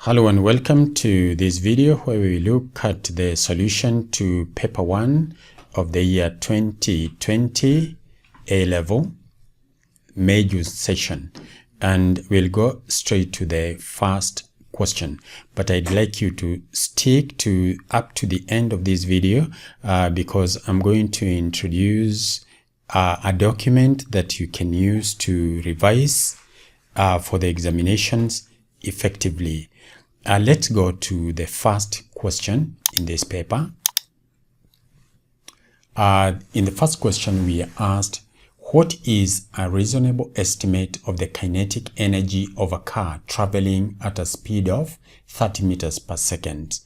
Hello and welcome to this video where we look at the solution to paper 1 of the year 2020 A-level major session, and we'll go straight to the first question, but I'd like you to stick to up to the end of this video because I'm going to introduce a document that you can use to revise for the examinations effectively. Let's go to the first question in this paper. In the first question, we are asked, what is a reasonable estimate of the kinetic energy of a car traveling at a speed of 30 meters per second?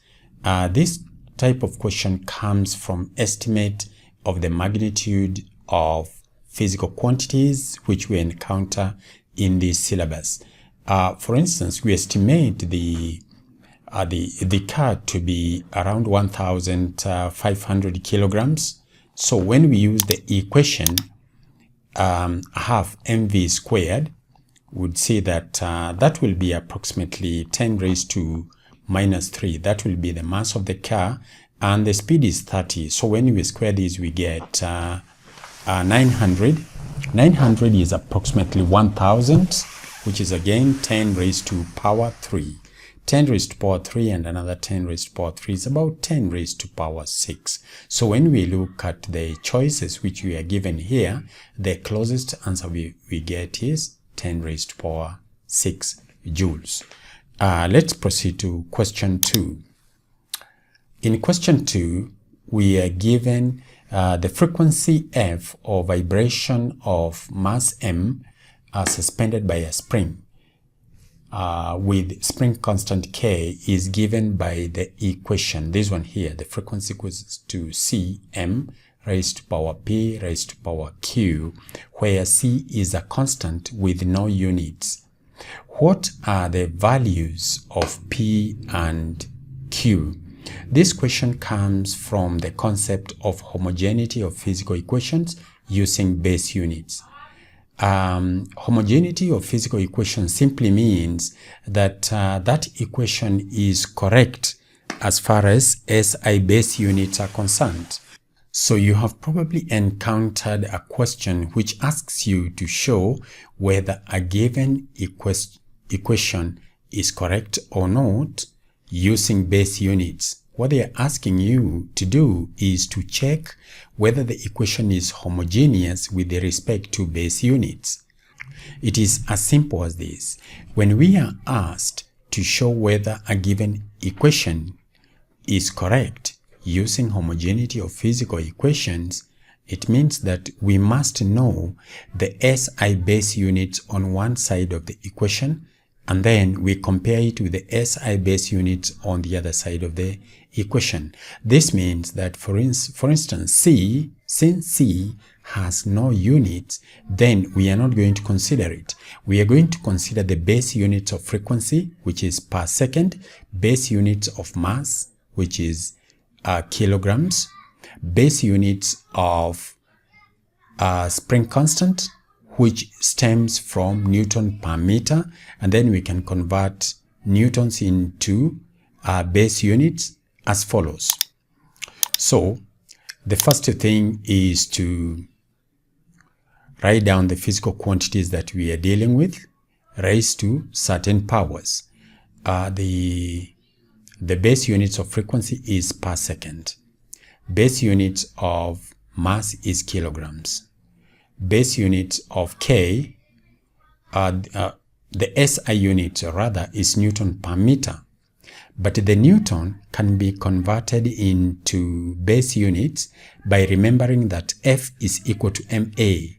This type of question comes from estimate of the magnitude of physical quantities which we encounter in this syllabus. For instance, we estimate the car to be around 1,500 kilograms. So when we use the equation half mv squared, would say that that will be approximately 10 raised to minus 3. That will be the mass of the car, and the speed is 30. So when we square this, we get 900. 900 is approximately 1,000, which is again 10 raised to power 3. 10 raised to power 3 and another 10 raised to power 3 is about 10 raised to power 6. So when we look at the choices which we are given here, the closest answer we get is 10 raised to power 6 joules. Let's proceed to question 2. In question 2, we are given the frequency f or vibration of mass m suspended by a spring with spring constant k is given by the equation, this one here. The frequency equals to cm raised to power p raised to power q, where c is a constant with no units. What are the values of p and q? This question comes from the concept of homogeneity of physical equations using base units. Homogeneity of physical equations simply means that that equation is correct as far as SI base units are concerned. So you have probably encountered a question which asks you to show whether a given equation is correct or not using base units. What they are asking you to do is to check whether the equation is homogeneous with respect to base units. It is as simple as this. When we are asked to show whether a given equation is correct using homogeneity of physical equations, it means that we must know the SI base units on one side of the equation, and then we compare it with the SI base units on the other side of the equation. This means that, for instance, C, since C has no units, then we are not going to consider it. We are going to consider the base units of frequency, which is per second, base units of mass, which is kilograms, base units of spring constant, which stems from Newton per meter, and then we can convert newtons into base units as follows. So the first thing is to write down the physical quantities that we are dealing with raised to certain powers. The base units of frequency is per second. Base units of mass is kilograms. Base units of K, the SI unit rather, is Newton per meter. But the Newton can be converted into base units by remembering that F is equal to MA.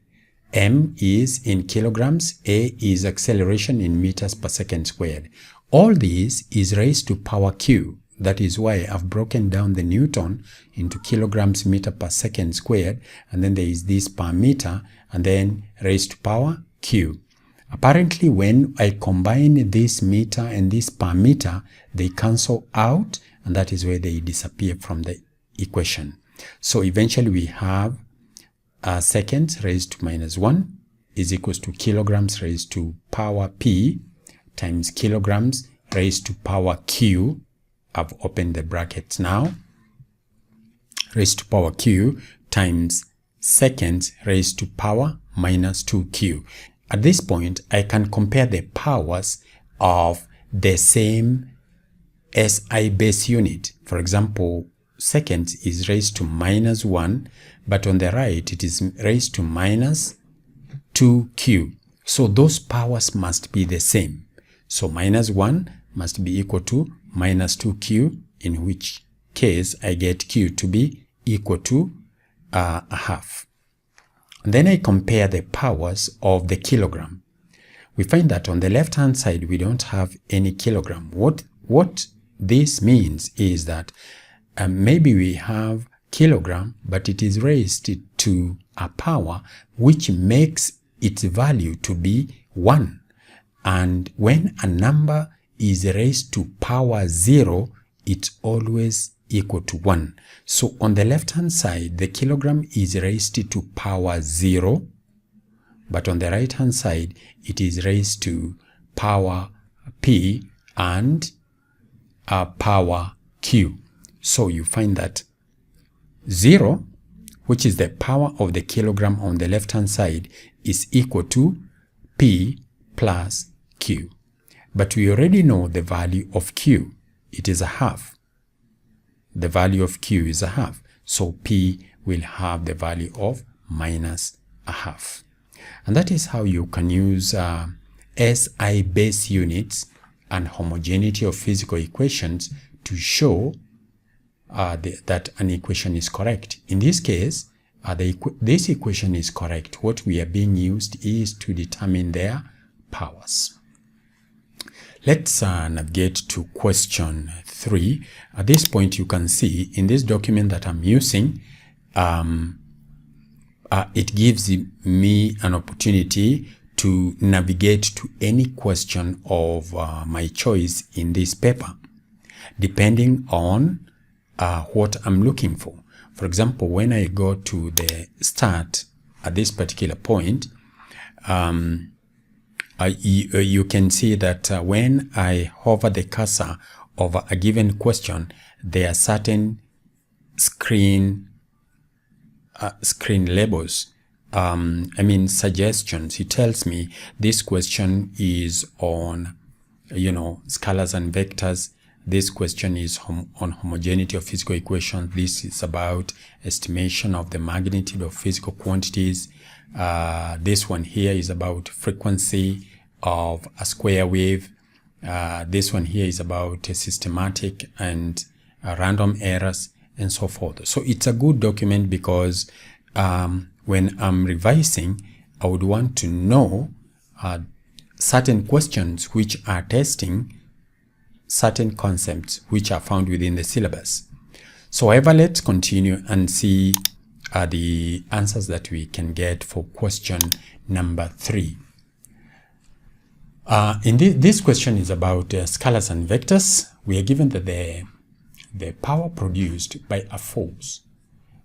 M is in kilograms, A is acceleration in meters per second squared. All this is raised to power Q. That is why I've broken down the Newton into kilograms meter per second squared, and then there is this per meter, and then raised to power Q. Apparently, when I combine this meter and this per meter, they cancel out, and that is where they disappear from the equation. So eventually we have seconds raised to minus 1 is equals to kilograms raised to power P times kilograms raised to power q, I've opened the brackets now, raised to power q times seconds raised to power minus 2q. At this point, I can compare the powers of the same SI base unit. For example, seconds is raised to minus 1, but on the right, it is raised to minus 2q. So those powers must be the same. So minus 1 must be equal to minus 2q, in which case I get q to be equal to a half. And then I compare the powers of the kilogram. We find that on the left-hand side, we don't have any kilogram. What this means is that maybe we have kilogram, but it is raised to a power which makes its value to be 1. And when a number is raised to power 0, it's always equal to 1. So on the left-hand side, the kilogram is raised to power 0, but on the right-hand side, it is raised to power p and power q. So you find that 0, which is the power of the kilogram on the left-hand side, is equal to p plus q. But we already know the value of q. It is a half. The value of q is a half. So p will have the value of minus a half. And that is how you can use SI base units and homogeneity of physical equations to show that an equation is correct. In this case, this equation is correct. What we are being used is to determine their powers. Let's navigate to question 3. At this point, you can see in this document that I'm using, it gives me an opportunity to navigate to any question of my choice in this paper, depending on what I'm looking for. For example, when I go to the start at this particular point, you can see that when I hover the cursor over a given question, there are certain screen labels, suggestions. It tells me this question is on, scalars and vectors. This question is on homogeneity of physical equations. This is about estimation of the magnitude of physical quantities. This one here is about frequency of a square wave. This one here is about systematic and random errors and so forth. So it's a good document because when I'm revising, I would want to know certain questions which are testing certain concepts which are found within the syllabus. So however, let's continue and see the answers that we can get for question number 3. This question is about scalars and vectors. We are given that the power produced by a force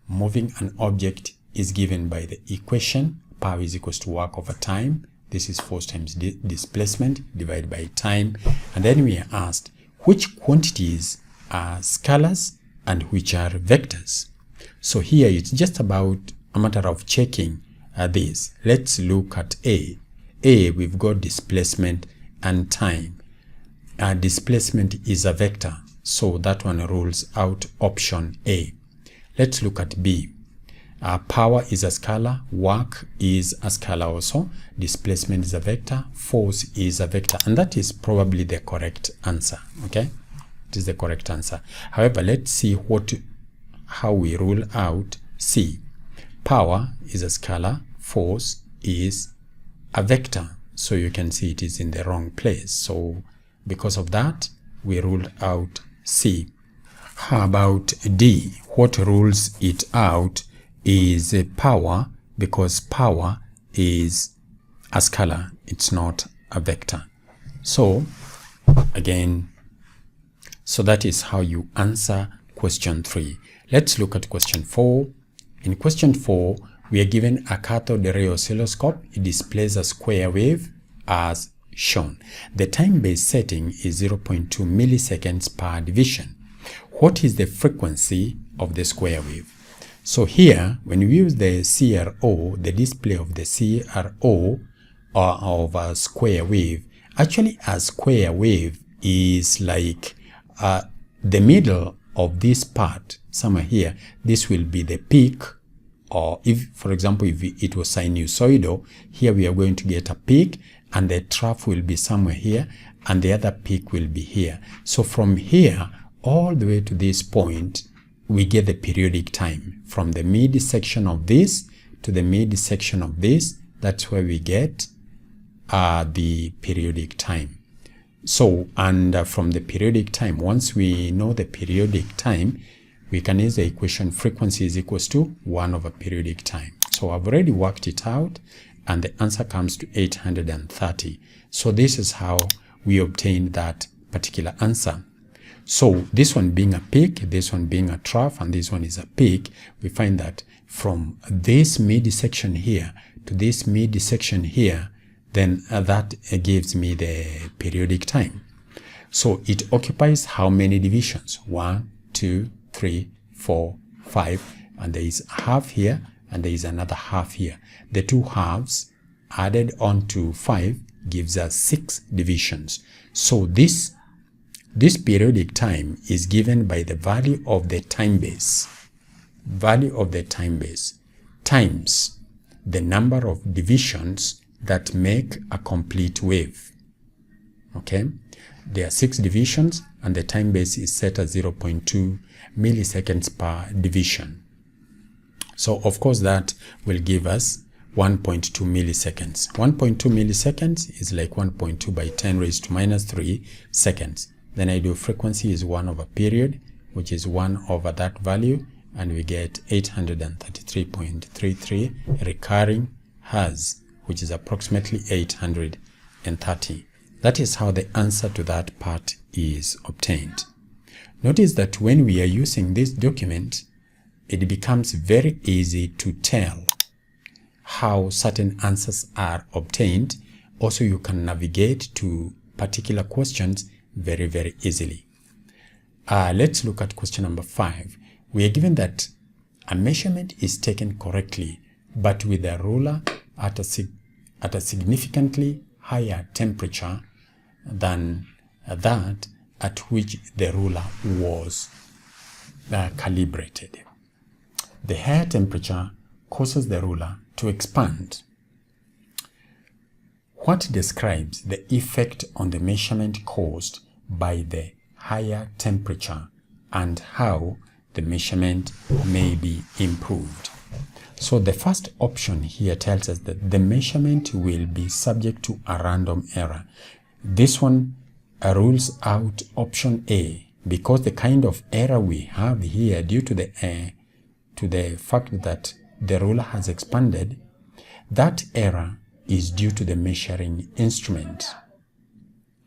moving an object is given by the equation power is equals to work over time. This is force times displacement divided by time. And then we are asked which quantities are scalars and which are vectors. So here it's just about a matter of checking this. Let's look at A. We've got displacement and time. Displacement is a vector, so that one rules out option A. Let's look at B. Power is a scalar, work is a scalar also, displacement is a vector, force is a vector, and that is probably the correct answer. Okay, it is the correct answer. However, let's see how we rule out C. Power is a scalar, force is a vector, so you can see it is in the wrong place. So because of that, we ruled out C. How about D? What rules it out is power, because power is a scalar, it's not a vector. So again, so that is how you answer question 3. Let's look at question 4. In question 4, we are given a cathode ray oscilloscope. It displays a square wave as shown. The time-based setting is 0.2 milliseconds per division. What is the frequency of the square wave? So here, when we use the CRO, the display of the CRO or of a square wave, actually a square wave is like the middle of this part, somewhere here. This will be the peak, or if, for example, if it was sinusoidal, here we are going to get a peak, and the trough will be somewhere here, and the other peak will be here. So from here all the way to this point, we get the periodic time. From the midsection of this to the midsection of this, that's where we get the periodic time. So, and from the periodic time, once we know the periodic time, we can use the equation frequency is equals to 1 over periodic time. So I've already worked it out, and the answer comes to 830. So this is how we obtained that particular answer. So this one being a peak, this one being a trough, and this one is a peak, we find that from this midsection here to this midsection here, then that gives me the periodic time. So it occupies how many divisions? 1, 2, 3, 4, 5, and there is a half here, and there is another half here. The two halves added on to 5 gives us 6 divisions. So this periodic time is given by the value of the time base, times the number of divisions that make a complete wave. Okay, there are 6 divisions, and the time base is set at 0.2 milliseconds per division. So of course that will give us 1.2 milliseconds. 1.2 milliseconds is like 1.2 by 10 raised to minus 3 seconds. Then I do frequency is 1 over period, which is 1 over that value, and we get 833.33 recurring hertz, which is approximately 830. That is how the answer to that part is obtained. Notice that when we are using this document, it becomes very easy to tell how certain answers are obtained. Also, you can navigate to particular questions very, very easily. Let's look at question number 5. We are given that a measurement is taken correctly, but with a ruler at a significantly higher temperature than that at which the ruler was calibrated. The higher temperature causes the ruler to expand. What describes the effect on the measurement caused by the higher temperature and how the measurement may be improved? So the first option here tells us that the measurement will be subject to a random error. This one rules out option A, because the kind of error we have here due to the fact that the ruler has expanded, that error is due to the measuring instrument,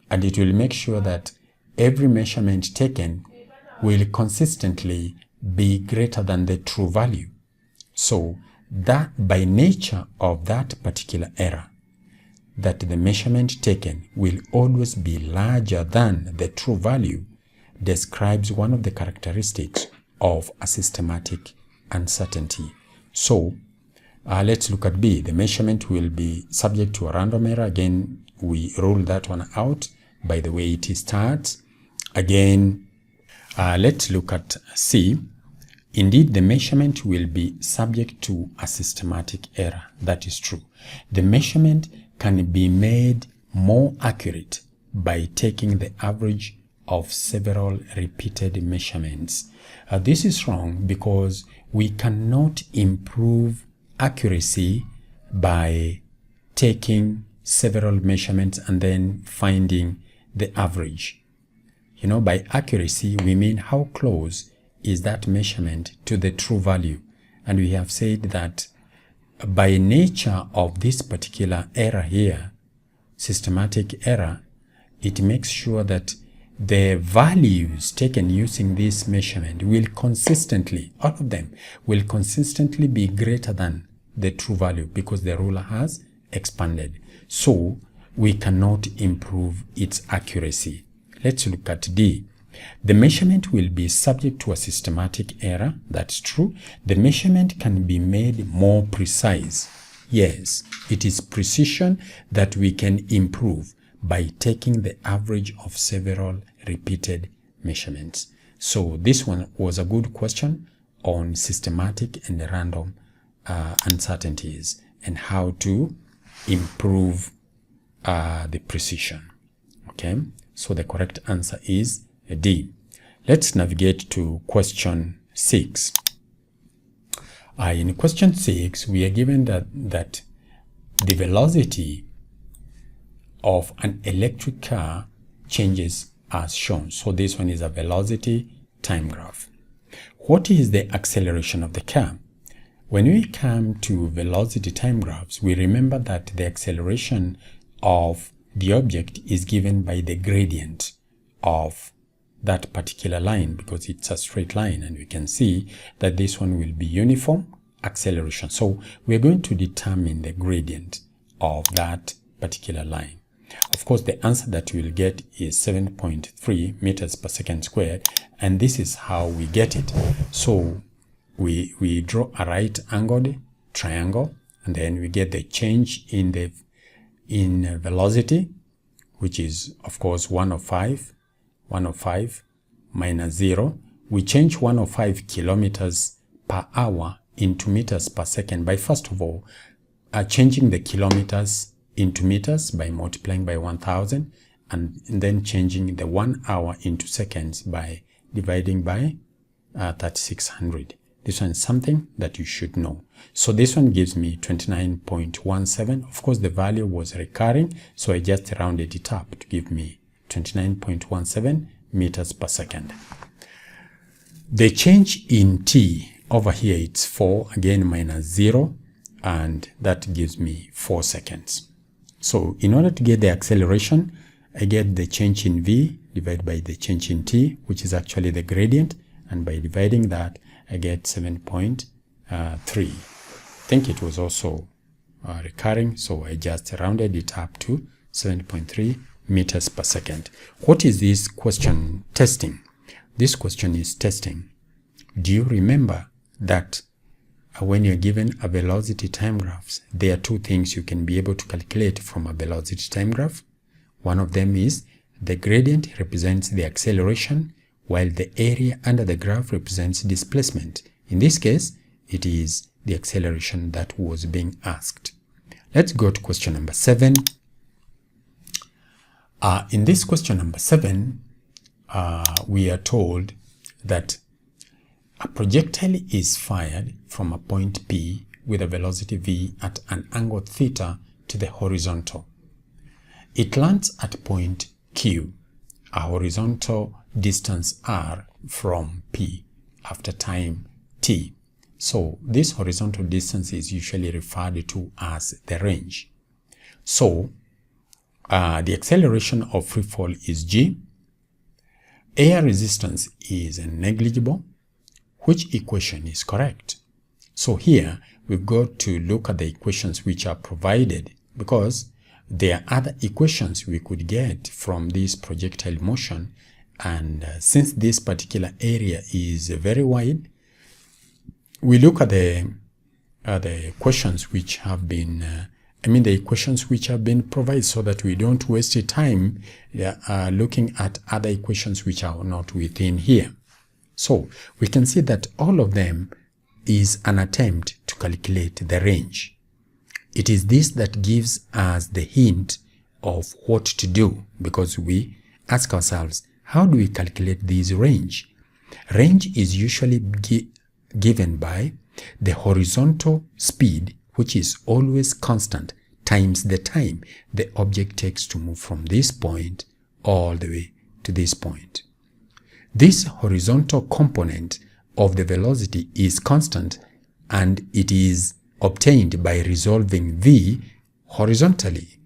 and it will make sure that every measurement taken will consistently be greater than the true value. So that by nature of that particular error, that the measurement taken will always be larger than the true value, describes one of the characteristics of a systematic uncertainty. So let's look at B. The measurement will be subject to a random error. Again, we rule that one out by the way it starts. Again, let's look at C. Indeed, the measurement will be subject to a systematic error. That is true. The measurement can be made more accurate by taking the average of several repeated measurements. This is wrong because we cannot improve accuracy by taking several measurements and then finding the average. You know, by accuracy, we mean how close is that measurement to the true value. And we have said that by nature of this particular error here, systematic error, it makes sure that the values taken using this measurement will consistently, all of them, will consistently be greater than the true value because the ruler has expanded. So we cannot improve its accuracy. Let's look at D. The measurement will be subject to a systematic error. That's true. The measurement can be made more precise. Yes, it is precision that we can improve by taking the average of several repeated measurements. So this one was a good question on systematic and random uncertainties and how to improve the precision. Okay, so the correct answer is D. Let's navigate to question 6. In question 6, we are given that the velocity of an electric car changes as shown. So this one is a velocity time graph. What is the acceleration of the car? When we come to velocity time graphs, we remember that the acceleration of the object is given by the gradient of that particular line, because it's a straight line, and we can see that this one will be uniform acceleration. So we're going to determine the gradient of that particular line. Of course, the answer that we'll get is 7.3 meters per second squared, and this is how we get it. So we draw a right angled triangle, and then we get the change in velocity, which is of course 105 minus 0. We change 105 kilometers per hour into meters per second by, first of all, changing the kilometers into meters by multiplying by 1000, and then changing the 1 hour into seconds by dividing by 3600. This one is something that you should know. So this one gives me 29.17. Of course, the value was recurring, so I just rounded it up to give me 29.17 meters per second. The change in t over here, it's 4, again minus 0, and that gives me 4 seconds. So in order to get the acceleration, I get the change in v divided by the change in t, which is actually the gradient, and by dividing that, I get 7.3. I think it was also recurring, so I just rounded it up to 7.3 meters per second. What is this question testing? This question is testing. Do you remember that when you're given a velocity time graphs, there are two things you can be able to calculate from a velocity time graph? One of them is the gradient represents the acceleration, while the area under the graph represents displacement. In this case, it is the acceleration that was being asked. Let's go to question number 7. In this question number 7, we are told that a projectile is fired from a point P with a velocity v at an angle theta to the horizontal. It lands at point Q, a horizontal distance r from P after time t. So this horizontal distance is usually referred to as the range. So the acceleration of free fall is g. Air resistance is negligible. Which equation is correct? So here we've got to look at the equations which are provided, because there are other equations we could get from this projectile motion, and since this particular area is very wide, we look at the equations which have been the equations which have been provided, so that we don't waste time looking at other equations which are not within here. So we can see that all of them is an attempt to calculate the range. It is this that gives us the hint of what to do, because we ask ourselves, how do we calculate this range? Range is usually given by the horizontal speed, which is always constant, times the time the object takes to move from this point all the way to this point. This horizontal component of the velocity is constant, and it is obtained by resolving v horizontally,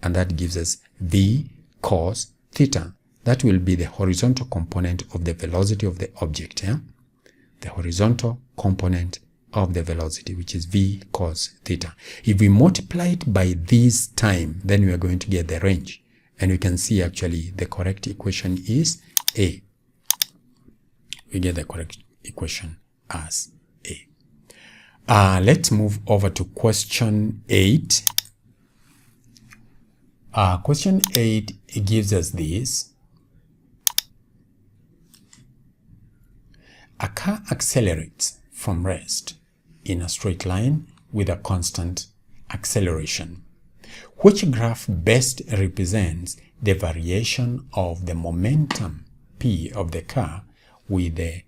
and that gives us v cos theta. That will be the horizontal component of the velocity of the object. The horizontal component of the velocity, which is v cos theta. If we multiply it by this time, then we are going to get the range. And we can see actually the correct equation is A. We get the correct equation as A. Let's move over to question 8. Question 8 gives us this. A car accelerates from rest in a straight line with a constant acceleration. Which graph best represents the variation of the momentum p of the car with the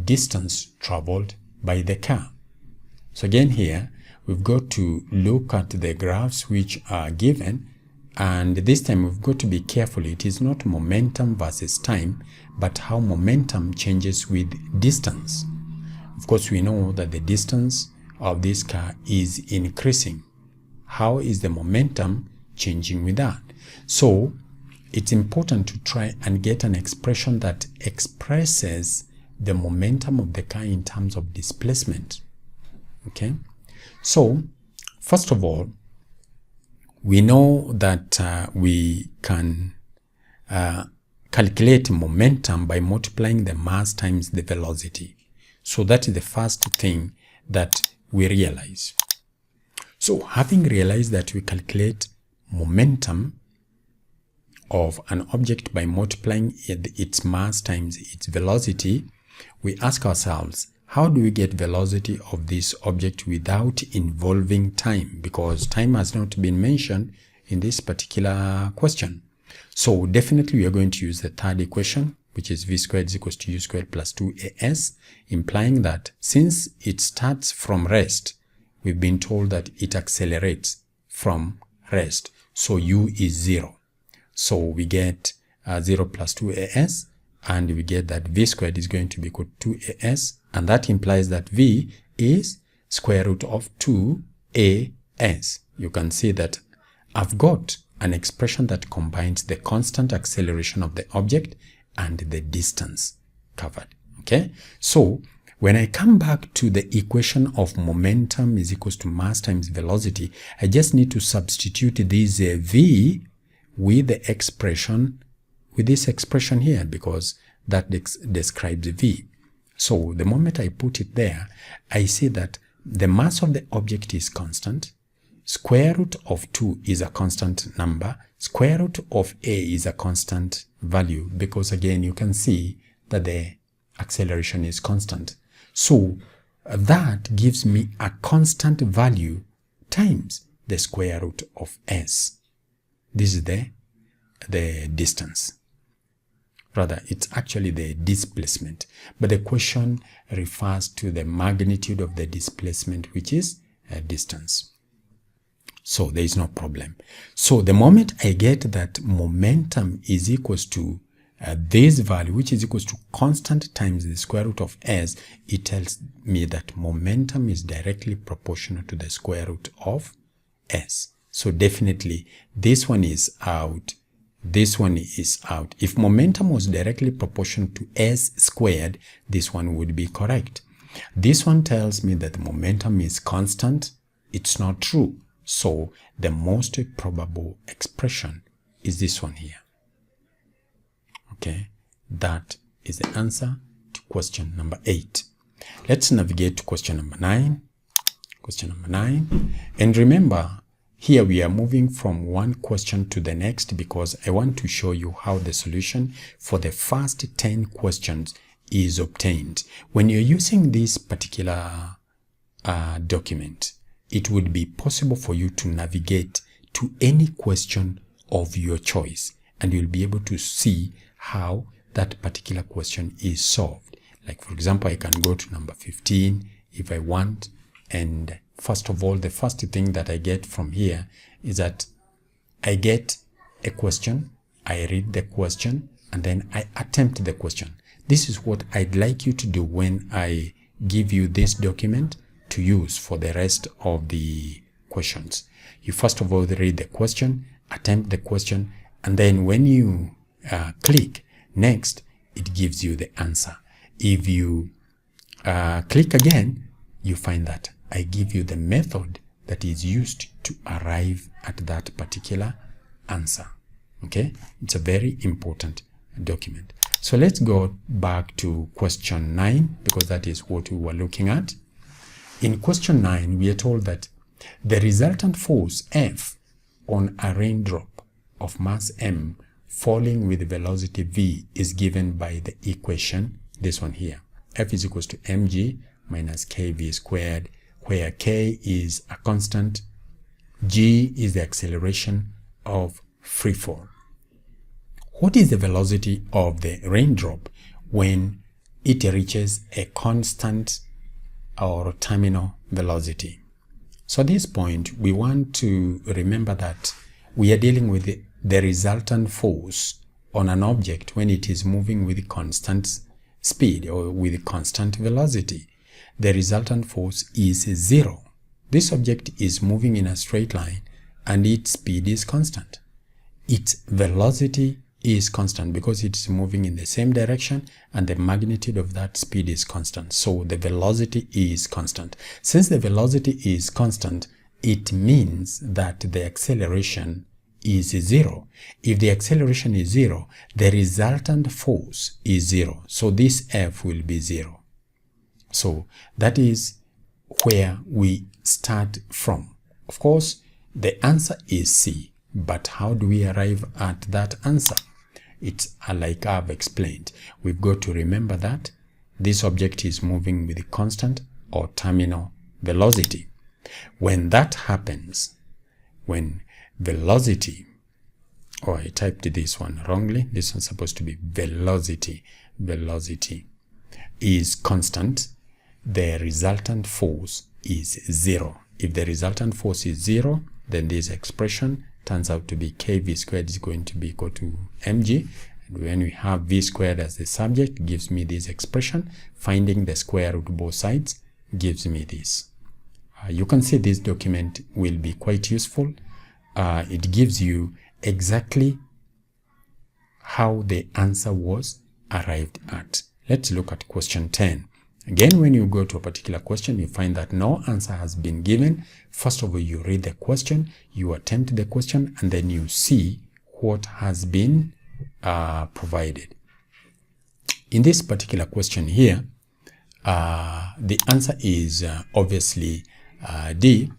distance traveled by the car? So again here, we've got to look at the graphs which are given, and this time we've got to be careful. It is not momentum versus time, but how momentum changes with distance. Of course, we know that the distance of this car is increasing. How is the momentum changing with that? So it's important to try and get an expression that expresses the momentum of the car in terms of displacement. Okay, so first of all, we know that we can calculate momentum by multiplying the mass times the velocity. So that is the first thing that we realize. So having realized that we calculate momentum of an object by multiplying its mass times its velocity, we ask ourselves, how do we get velocity of this object without involving time? Because time has not been mentioned in this particular question. So definitely we are going to use the third equation, which is v squared is equals to u squared plus 2as, implying that since it starts from rest, we've been told that it accelerates from rest. So u is 0. So we get 0 plus 2as, and we get that v squared is going to be equal to 2as, and that implies that v is square root of 2as. You can see that I've got an expression that combines the constant acceleration of the object and the distance covered. Okay, so when I come back to the equation of momentum is equals to mass times velocity, I just need to substitute this v with the expression, with this expression here, because that describes v. So the moment I put it there, I see that the mass of the object is constant, square root of 2 is a constant number, square root of a is a constant value, because again you can see that the acceleration is constant. So that gives me a constant value times the square root of s. This is the distance. Rather, it's actually the displacement. But the question refers to the magnitude of the displacement, which is a distance. So there is no problem. So the moment I get that momentum is equals to this value, which is equals to constant times the square root of s, it tells me that momentum is directly proportional to the square root of s. So definitely this one is out. This one is out. If momentum was directly proportional to s squared, this one would be correct. This one tells me that the momentum is constant. It's not true. So the most probable expression is this one here. Okay, that is the answer to question number 8. Let's navigate to question number 9. Question number 9. And remember, here we are moving from one question to the next because I want to show you how the solution for the first 10 questions is obtained. When you're using this particular document, it would be possible for you to navigate to any question of your choice, and you'll be able to see how that particular question is solved. Like for example, I can go to number 15 if I want, and first of all, the first thing that I get from here is that I get a question, I read the question, and then I attempt the question. This is what I'd like you to do when I give you this document to use for the rest of the questions. You first of all read the question, attempt the question, and then when you click next, it gives you the answer. If you click again, you find that I give you the method that is used to arrive at that particular answer. Okay, it's a very important document. So let's go back to question 9, because that is what we were looking at. In question 9, we are told that the resultant force F on a raindrop of mass m falling with velocity v is given by the equation, this one here. F is equals to mg minus kv squared, where k is a constant, g is the acceleration of free fall. What is the velocity of the raindrop when it reaches a constant or terminal velocity? So at this point, we want to remember that we are dealing with the resultant force on an object when it is moving with constant speed or with constant velocity. The resultant force is 0. This object is moving in a straight line and its speed is constant. Its velocity is constant because it's moving in the same direction and the magnitude of that speed is constant. So the velocity is constant. Since the velocity is constant, it means that the acceleration is 0. If the acceleration is 0, the resultant force is 0. So this F will be 0. So that is where we start from. Of course, the answer is C, but how do we arrive at that answer? It's like I've explained. We've got to remember that this object is moving with a constant or terminal velocity. When that happens, when velocity, or I typed this one wrongly, this one's supposed to be velocity is constant, the resultant force is 0. If the resultant force is 0, then this expression turns out to be kv squared is going to be equal to mg. And when we have v squared as the subject, gives me this expression. Finding the square root of both sides gives me this. You can see this document will be quite useful. It gives you exactly how the answer was arrived at. Let's look at question 10. Again, when you go to a particular question, you find that no answer has been given. First of all, you read the question, you attempt the question, and then you see what has been provided. In this particular question here, the answer is obviously D.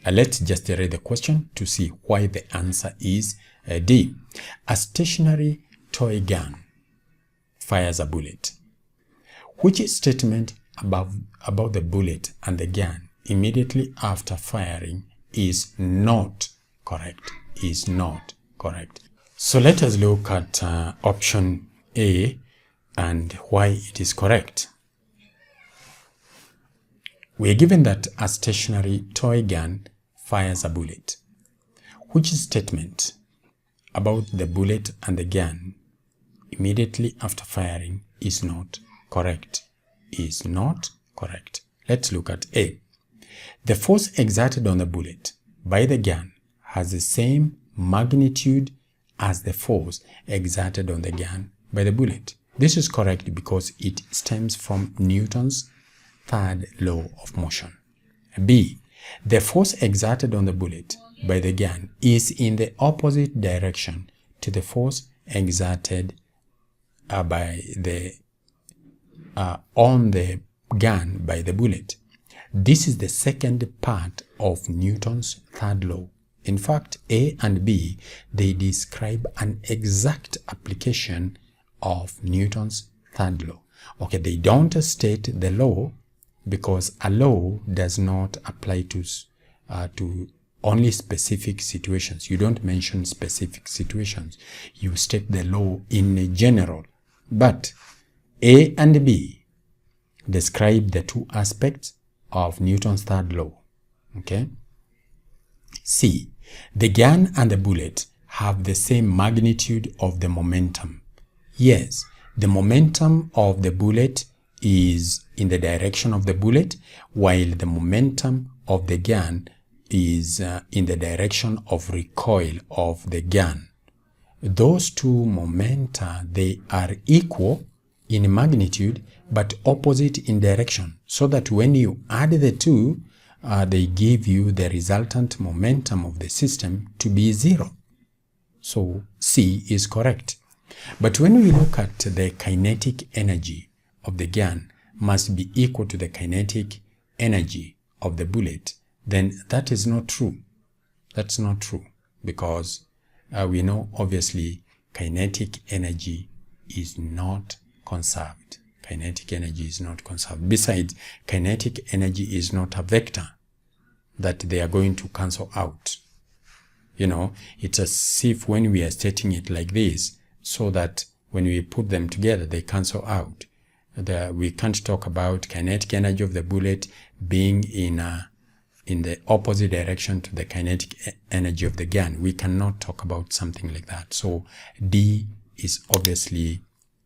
Let's just read the question to see why the answer is D. A stationary toy gun fires a bullet. Which statement about the bullet and the gun immediately after firing is not correct? Is not correct. So let us look at option A and why it is correct. We are given that a stationary toy gun fires a bullet. Which statement about the bullet and the gun immediately after firing is not correct? Is not correct. Let's look at A. The force exerted on the bullet by the gun has the same magnitude as the force exerted on the gun by the bullet. This is correct because it stems from Newton's third law of motion. B. The force exerted on the bullet by the gun is in the opposite direction to the force exerted on the gun by the bullet. This is the second part of Newton's third law. In fact, A and B, they describe an exact application of Newton's third law. Okay, they don't state the law because a law does not apply to only specific situations. You don't mention specific situations. You state the law in general. But A and B describe the two aspects of Newton's third law. Okay? C. The gun and the bullet have the same magnitude of the momentum. Yes, the momentum of the bullet is in the direction of the bullet, while the momentum of the gun is in the direction of recoil of the gun. Those two momenta, they are equal in magnitude but opposite in direction, so that when you add the two, they give you the resultant momentum of the system to be 0. So C is correct. But when we look at the kinetic energy of the gun must be equal to the kinetic energy of the bullet, then that is not true. That's not true, because we know obviously kinetic energy is not conserved. Kinetic energy is not conserved. Besides, kinetic energy is not a vector that they are going to cancel out. You know, it's as if when we are stating it like this, so that when we put them together, they cancel out. We can't talk about kinetic energy of the bullet being in the opposite direction to the kinetic energy of the gun. We cannot talk about something like that. So D is obviously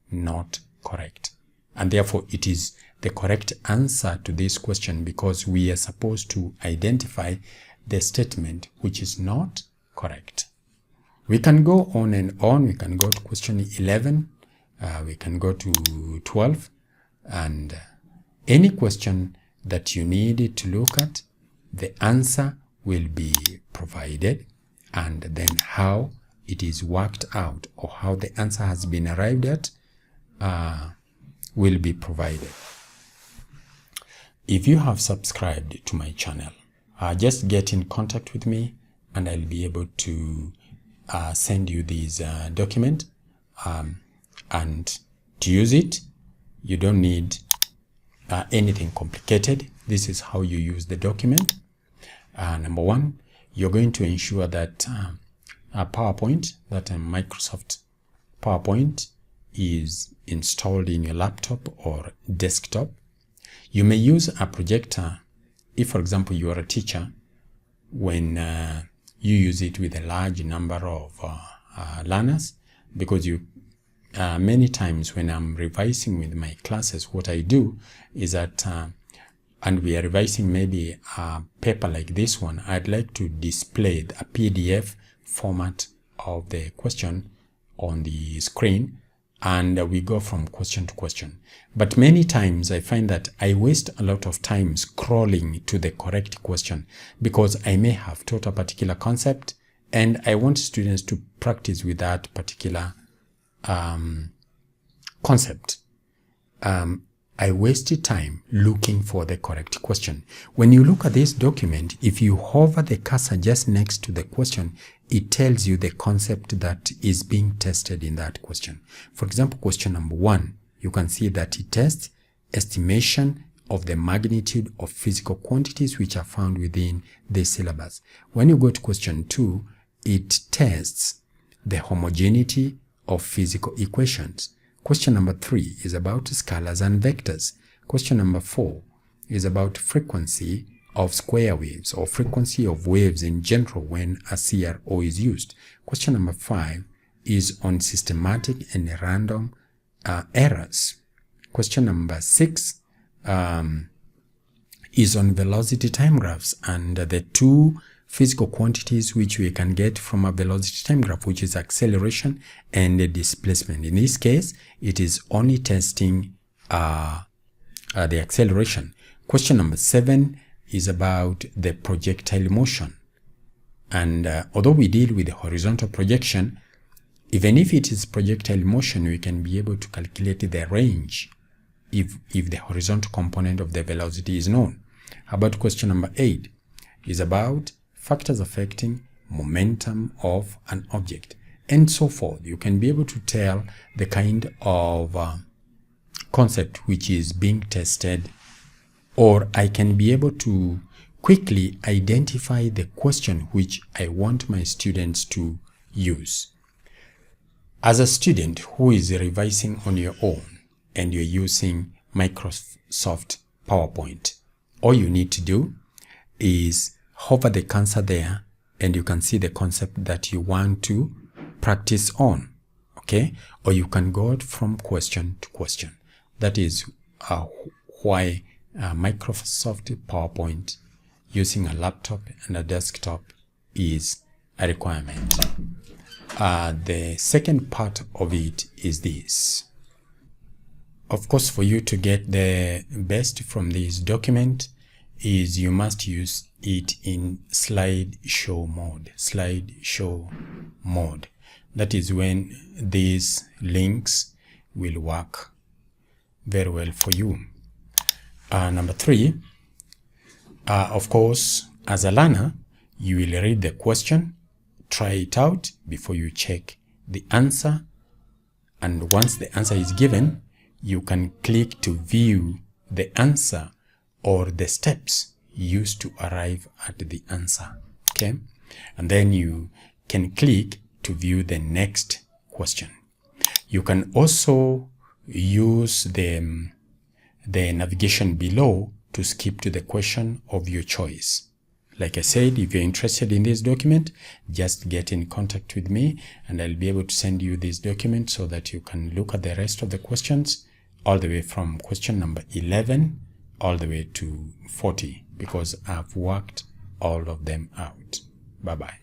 not correct. And therefore, it is the correct answer to this question, because we are supposed to identify the statement which is not correct. We can go on and on. We can go to question 11. We can go to 12. And any question that you need to look at, the answer will be provided, and then how it is worked out, or how the answer has been arrived at, will be provided. If you have subscribed to my channel, just get in contact with me and I'll be able to send you this document, and to use it you don't need anything complicated. This is how you use the document. Number one, you're going to ensure that PowerPoint, that Microsoft PowerPoint, is installed in your laptop or desktop. You may use a projector if, for example, you are a teacher, when you use it with a large number of learners, because you many times when I'm revising with my classes, what I do is that and we are revising maybe a paper like this one, I'd like to display a PDF format of the question on the screen, and we go from question to question. But many times I find that I waste a lot of time scrolling to the correct question, because I may have taught a particular concept and I want students to practice with that particular concept. I wasted time looking for the correct question. When you look at this document, if you hover the cursor just next to the question, it tells you the concept that is being tested in that question. For example, question number 1, you can see that it tests estimation of the magnitude of physical quantities which are found within the syllabus. When you go to question 2, it tests the homogeneity of physical equations. Question number 3 is about scalars and vectors. Question number 4 is about frequency of square waves, or frequency of waves in general when a CRO is used. Question number 5 is on systematic and random errors. Question number 6 is on velocity time graphs and the two physical quantities which we can get from a velocity time graph, which is acceleration and displacement. In this case, it is only testing the acceleration. Question number 7 is about the projectile motion. And although we deal with the horizontal projection, even if it is projectile motion, we can be able to calculate the range if the horizontal component of the velocity is known. How about question number 8 is about factors affecting momentum of an object, and so forth. You can be able to tell the kind of concept which is being tested, or I can be able to quickly identify the question which I want my students to use. As a student who is revising on your own and you're using Microsoft PowerPoint, all you need to do is hover the cursor there and you can see the concept that you want to practice on, okay? Or you can go from question to question. That is why Microsoft PowerPoint using a laptop and a desktop is a requirement. The second part of it is this. Of course, for you to get the best from this document is you must use it in slideshow mode. That is when these links will work very well for you. Number 3, of course, as a learner, you will read the question, try it out before you check the answer. And once the answer is given, you can click to view the answer or the steps used to arrive at the answer. Okay. And then you can click to view the next question. You can also use the navigation below to skip to the question of your choice. Like I said, if you're interested in this document, just get in contact with me and I'll be able to send you this document so that you can look at the rest of the questions all the way from question number 11 all the way to 40, because I've worked all of them out. Bye-bye.